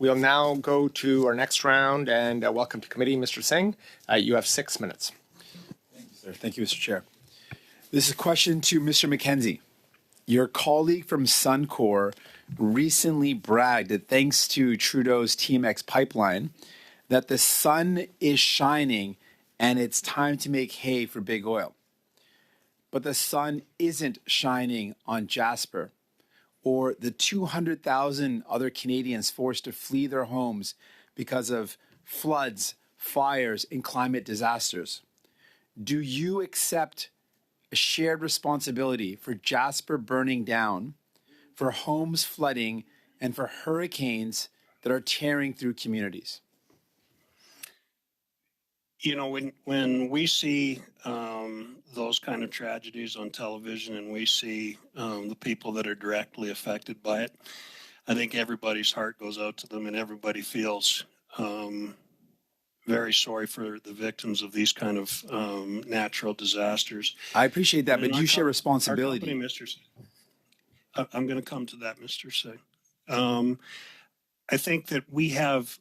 We'll now go to our next round, and welcome to committee, Mr. Singh. You have 6 minutes. Thank you, sir. Thank you, Mr. Chair. This is a question to Mr. McKenzie. Your colleague from Suncor recently bragged that thanks to Trudeau's TMX pipeline, that the sun is shining and it's time to make hay for big oil. But the sun isn't shining on Jasper or the 200,000 other Canadians forced to flee their homes because of floods, fires, and climate disasters. Do you accept a shared responsibility for Jasper burning down, for homes flooding, and for hurricanes that are tearing through communities? You know, when we see those kind of tragedies on television and we see the people that are directly affected by it, I think everybody's heart goes out to them and everybody feels very sorry for the victims of these kind of natural disasters. I appreciate that, but do you share responsibility? Company, I'm going to come to that, Mr. Singh. I think that we have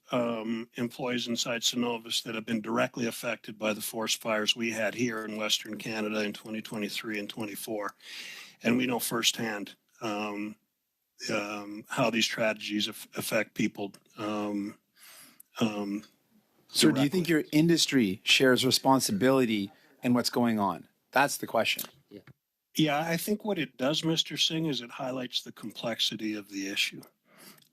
employees inside Cenovus that have been directly affected by the forest fires we had here in Western Canada in 2023 and 24. And we know firsthand how these tragedies affect people. So do you think your industry shares responsibility in what's going on? That's the question. Yeah, I think what it does, Mr. Singh, is it highlights the complexity of the issue.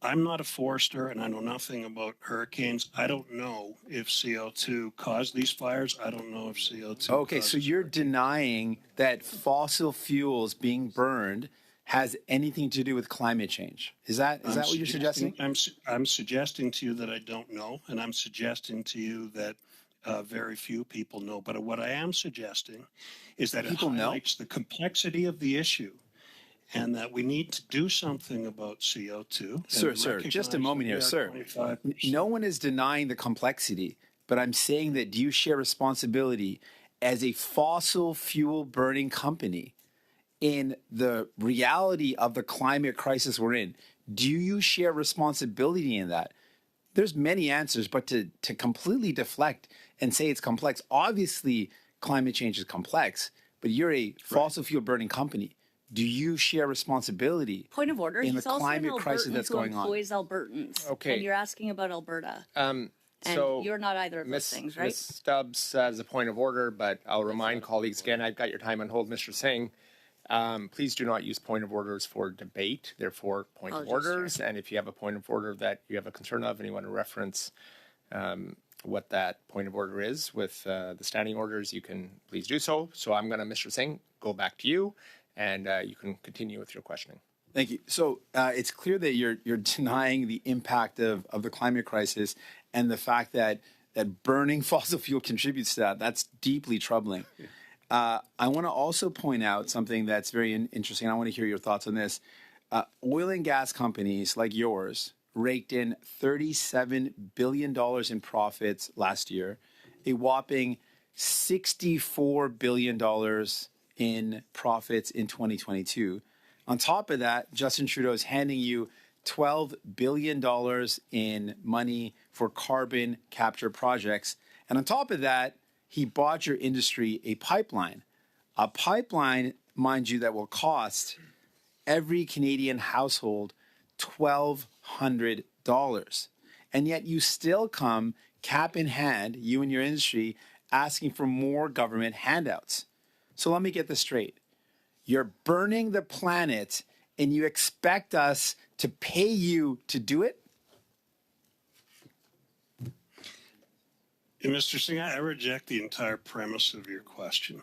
I'm not a forester and I know nothing about hurricanes. I don't know if CO2 caused these fires. I don't know if CO2. Okay, so you're denying that fossil fuels being burned has anything to do with climate change. Is that what you're suggesting? I'm suggesting to you that I don't know, and I'm suggesting to you that very few people know. But what I am suggesting is that people it highlights the complexity of the issue and that we need to do something about CO2. Sir, just a moment here, sir. No one is denying the complexity, but I'm saying that do you share responsibility as a fossil fuel burning company in the reality of the climate crisis we're in? Do you share responsibility in that? There's many answers, but to completely deflect and say it's complex, obviously climate change is complex, but you're a fossil fuel burning company. Do you share responsibility? Point of order. In He's the also climate an crisis Albertan that's going on. employs Albertans. Okay. And you're asking about Alberta. So and you're not either of those things, right? Ms. Stubbs has a point of order, but I'll remind colleagues again, I've got your time on hold, Mr. Singh. Please do not use point of orders for debate. They're for point of orders. Sure. And if you have a point of order that you have a concern of and you want to reference what that point of order is with the standing orders, you can please do so. So I'm going to, Mr. Singh, go back to you, and you can continue with your questioning. Thank you. So it's clear that you're denying the impact of the climate crisis and the fact that burning fossil fuel contributes to that. That's deeply troubling. I want to also point out something that's very interesting. I want to hear your thoughts on this. Oil and gas companies like yours raked in $37 billion in profits last year, a whopping $64 billion in profits in 2022. On top of that, Justin Trudeau is handing you $12 billion in money for carbon capture projects. And on top of that, he bought your industry a pipeline, mind you, that will cost every Canadian household $1,200. And yet you still come cap in hand, you and your industry, asking for more government handouts. So let me get this straight. You're burning the planet and you expect us to pay you to do it? Mr. Singh, I reject the entire premise of your question.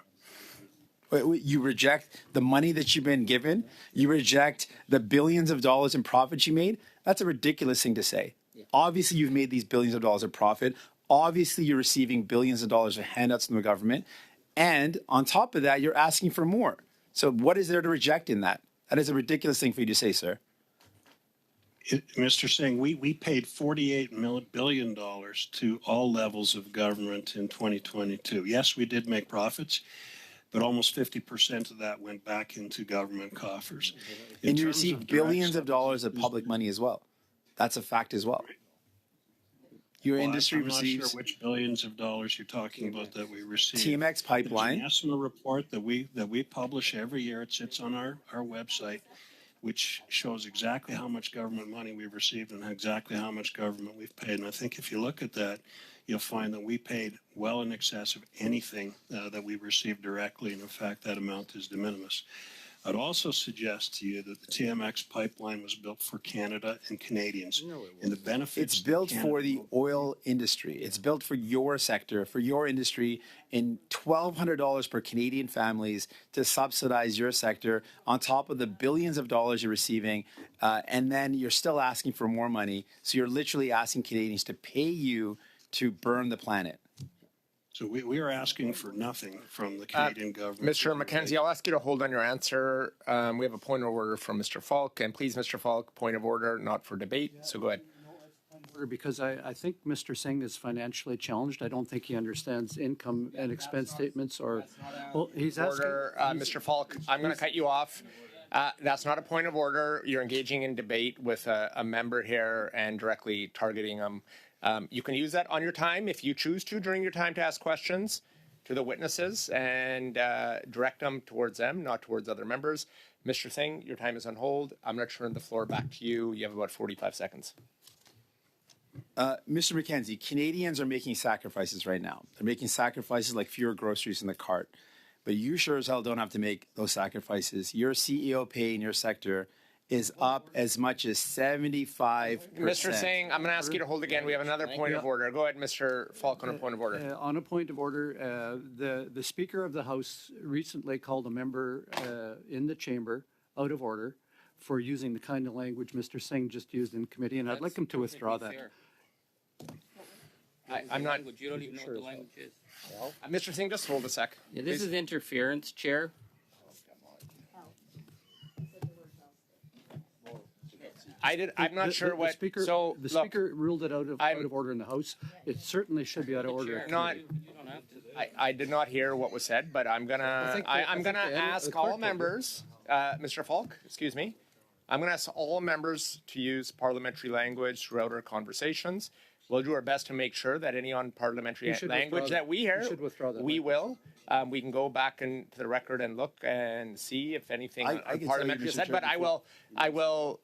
Wait, you reject the money that you've been given? You reject the billions of dollars in profit you made? That's a ridiculous thing to say. Yeah. Obviously, you've made these billions of dollars of profit. Obviously, you're receiving billions of dollars of handouts from the government. And on top of that, you're asking for more. So what is there to reject in that? That is a ridiculous thing for you to say, sir. Mr. Singh, we paid $48 billion to all levels of government in 2022. Yes, we did make profits, but almost 50% of that went back into government coffers. And you received billions of dollars of public money as well. That's a fact as well. Your Well, industry I'm not receives sure which billions of dollars you're talking about that we receive. TMX The pipeline. national report that we publish every year, it sits on our website, which shows exactly how much government money we've received and exactly how much government we've paid. And I think if you look at that, you'll find that we paid well in excess of anything that we received directly. And in fact, that amount is de minimis. I'd also suggest to you that the TMX pipeline was built for Canada and Canadians. And the benefits. It's built for the oil industry. It's built for your sector, for your industry, in $1,200 per Canadian families to subsidize your sector on top of the billions of dollars you're receiving. And then you're still asking for more money. So you're literally asking Canadians to pay you to burn the planet. So we are asking for nothing from the Canadian government. Mr. McKenzie, I'll ask you to hold on your answer. We have a point of order from Mr. Falk. And please, Mr. Falk, point of order, not for debate. So go ahead. Because I think Mr. Singh is financially challenged. I don't think he understands income and expense statements or, well, he's asking. Order, Mr. Falk, I'm going to cut you off. That's not a point of order. You're engaging in debate with a member here and directly targeting him. You can use that on your time if you choose to during your time to ask questions to the witnesses and direct them towards them, not towards other members. Mr. Singh, your time is on hold. I'm going to turn the floor back to you. You have about 45 seconds. Mr. McKenzie, Canadians are making sacrifices right now. They're making sacrifices like fewer groceries in the cart. But you sure as hell don't have to make those sacrifices. Your CEO pay in your sector is up as much as 75%. Mr. Singh, I'm going to ask you to hold again. We have another point of order. Go ahead, Mr. Falk, on a point of order. On a point of order, the Speaker of the House recently called a member in the chamber out of order for using the kind of language Mr. Singh just used in committee, and I'd like him to withdraw that. I'm not. You don't even know what the language is. Mr. Singh, just hold a sec. Yeah, this is interference, Chair. I'm not sure what. Speaker, so the Speaker ruled it out of order in the House. It certainly should be out of order. Not. I did not hear what was said, but I'm gonna ask all members, Mr. Falk, excuse me. I'm gonna ask all members to use parliamentary language throughout our conversations. We'll do our best to make sure that any unparliamentary language that we hear, we will. We can go back into the record and look and see if anything parliamentary is said. But I will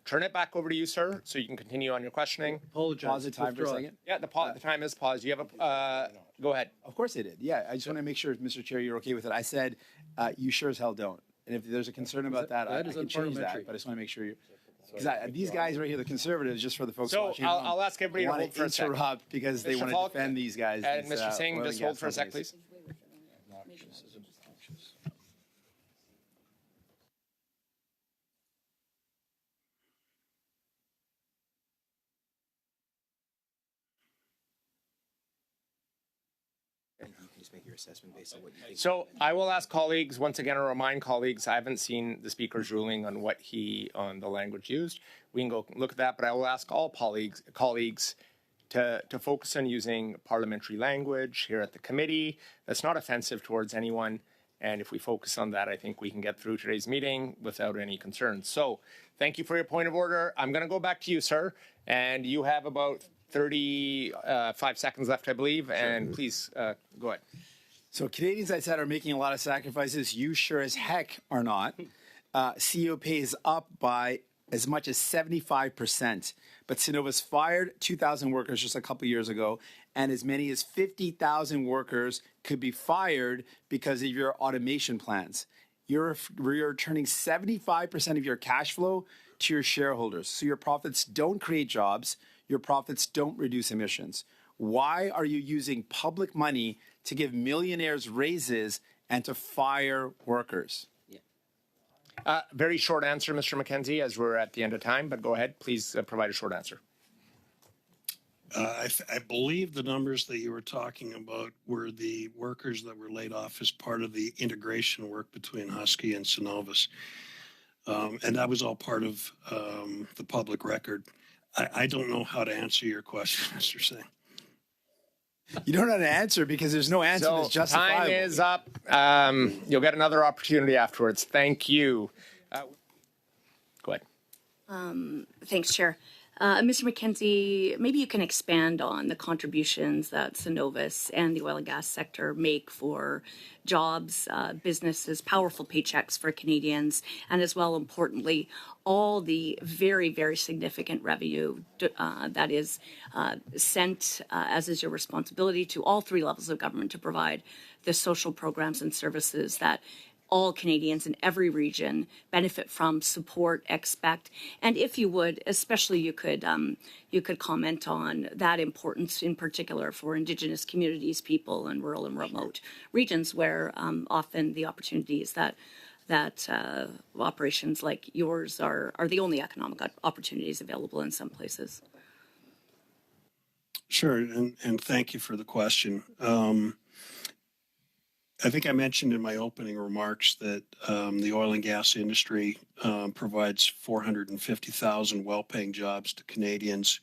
turn it back over to you, sir, so you can continue on your questioning. Apologize. Pause the time for a second. Yeah, the time is paused. You have a go ahead. Of course they did. Yeah, I just want to make sure, Mr. Chair, you're okay with it. I said you sure as hell don't. And if there's a concern about that, I can change that. But I just want to make sure you. Because these guys right here, the conservatives, just for the folks watching, I'll ask everybody to hold for a second. Interrupt because they want to defend these guys. And Mr. Singh, just hold for a sec, please. Make your assessment based on what you think. So I will ask colleagues, once again, or remind colleagues, I haven't seen the Speaker's ruling on on the language used. We can go look at that, but I will ask all colleagues to focus on using parliamentary language here at the committee that's not offensive towards anyone. And if we focus on that, I think we can get through today's meeting without any concerns. So thank you for your point of order. I'm going to go back to you, sir, and you have about 35 seconds left, I believe, and please go ahead. So Canadians, I said, are making a lot of sacrifices. You sure as heck are not. CEO pay is up by as much as 75%. But Cenovus fired 2,000 workers just a couple years ago, and as many as 50,000 workers could be fired because of your automation plans. You're returning 75% of your cash flow to your shareholders. So your profits don't create jobs. Your profits don't reduce emissions. Why are you using public money to give millionaires raises and to fire workers? Very short answer, Mr. McKenzie, as we're at the end of time, but go ahead. Please provide a short answer. I believe the numbers that you were talking about were the workers that were laid off as part of the integration work between Husky and Cenovus. And that was all part of the public record. I don't know how to answer your question, Mr. Singh. You don't know how to answer because there's no answer that's justifiable. Time is up. You'll get another opportunity afterwards. Thank you. Go ahead. Thanks, Chair. Mr. McKenzie, maybe you can expand on the contributions that Cenovus and the oil and gas sector make for jobs, businesses, powerful paychecks for Canadians, and as well, importantly, all the very, very significant revenue that is sent, as is your responsibility, to all three levels of government to provide the social programs and services that all Canadians in every region benefit from, support, expect, and if you would, especially you could comment on that importance in particular for Indigenous communities, people in rural and remote regions where often the opportunities that operations like yours are the only economic opportunities available in some places. Sure, and thank you for the question. I think I mentioned in my opening remarks that the oil and gas industry provides 450,000 well-paying jobs to Canadians.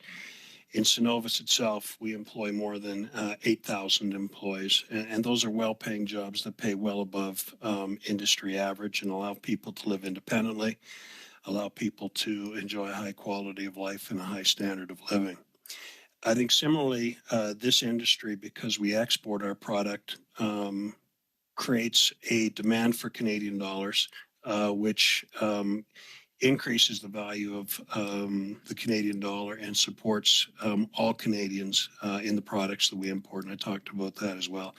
In Cenovus itself, we employ more than 8,000 employees, and those are well-paying jobs that pay well above industry average and allow people to live independently, allow people to enjoy a high quality of life and a high standard of living. I think similarly, this industry, because we export our product, creates a demand for Canadian dollars, which increases the value of the Canadian dollar and supports all Canadians in the products that we import. And I talked about that as well.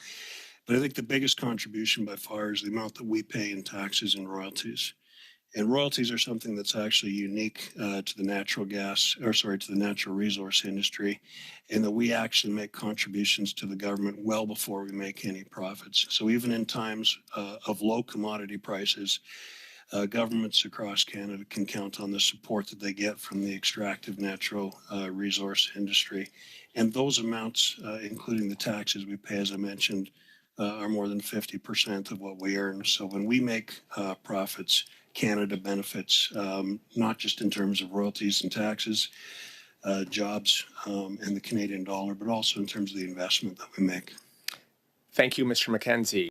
But I think the biggest contribution by far is the amount that we pay in taxes and royalties. And royalties are something that's actually unique to the natural resource industry, in that we actually make contributions to the government well before we make any profits. So even in times of low commodity prices, governments across Canada can count on the support that they get from the extractive natural resource industry. And those amounts, including the taxes we pay, as I mentioned, are more than 50% of what we earn. So when we make profits, Canada benefits, not just in terms of royalties and taxes, jobs, and the Canadian dollar, but also in terms of the investment that we make. Thank you, Mr. McKenzie.